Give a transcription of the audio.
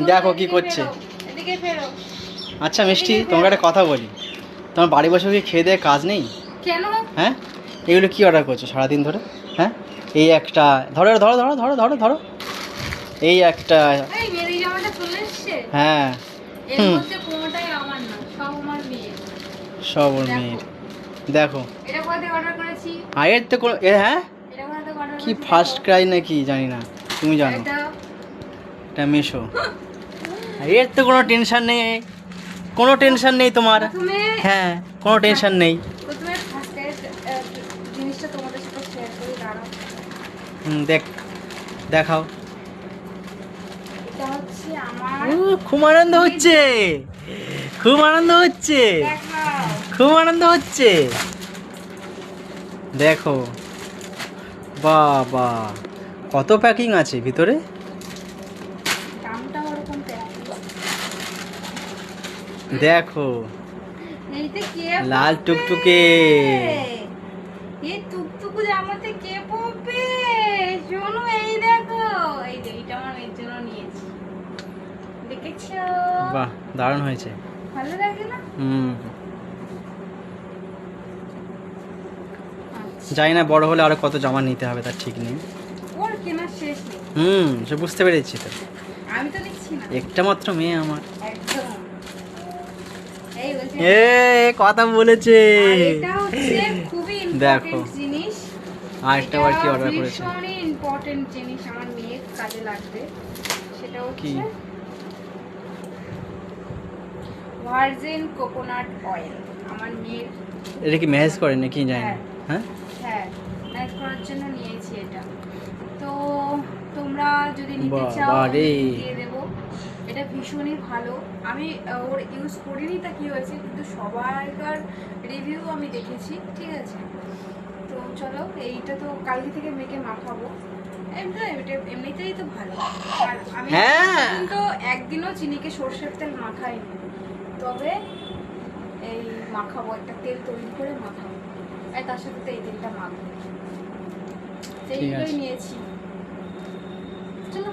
দেখো কি করছে। আচ্ছা মিষ্টি, তোমাকে একটা কথা বলি, তোমার বাড়ি বসে কি খেয়ে দেয়ে কাজ নেই? কেন? হ্যাঁ, এগুলো কি অর্ডার করছো সারাদিন ধরে? হ্যাঁ, এই একটা ধরো ধরো ধরো ধরো ধরো ধরো, এই একটা, হ্যাঁ সব ওর মেয়ের। দেখো আয়ের তো কোনো হ্যাঁ কি ফার্স্ট ক্রাই নাকি জানি না, তুমি জানো। এটা মেশো। এর তো কোনো টেনশন নেই, কোনো টেনশন নেই তোমার। হ্যাঁ, কোনো টেনশন নেই। দেখ, দেখাও। খুব আনন্দ হচ্ছে, খুব আনন্দ হচ্ছে, খুব আনন্দ হচ্ছে। দেখো বাবা, কত প্যাকিং আছে ভিতরে। দেখো লাল টুকটুকে, এই টুকটুকু জামাতে কে পরবে? শোনো, এই দেখো, এই যে এটা আমার মেয়ের জন্য নিয়েছি, দেখেছো? বাহ, দারুণ হয়েছে। ভালো লাগে না? জানি না বড় হলে আরো কত জামা নিতে হবে তার ঠিক নেই। ওর কেনার শেষ নেই। সে বুঝতে পেরেছি তো। আমি তো দেখছি না, একটা মাত্র মেয়ে আমার। একদম। এই বলছে এ কথা বলেছে। এটা হচ্ছে খুবই দেখো ইম্পর্টেন্ট জিনিস। আরেকটা বার কি অর্ডার করেছে। ভীষণই ইম্পর্টেন্ট জিনিস, আমার মেয়ের কাজে লাগবে। সেটা হচ্ছে ভার্জিন কোকোনাট অয়েল। আমার মেয়ের এটা কি ম্যানেজ করে নাকি জানি না। হ্যাঁ হ্যাঁ, ম্যানেজ করার জন্য নিয়েছি এটা। তো তোমরা যদি নিতে চাও দিয়ে দেবো। এটা ভীষণই ভালো। আমি ওর ইউজ করিনি তা কি হয়েছে, কিন্তু সবাইকার রিভিউ আমি দেখেছি, ঠিক আছে? তো চলো, এইটা তো কালকে থেকে মেয়েকে মাখাবো। এমনিতেই তো ভালো। আর আমি কিন্তু একদিনও চিনিকে সর্ষের তেল মাখাইনি, তবে এই মাখাবো, একটা তেল তৈরি করে মাখাবো, আর তার সাথে তো এই তেলটা মাখবো। এইগুলোই নিয়েছি। চলো।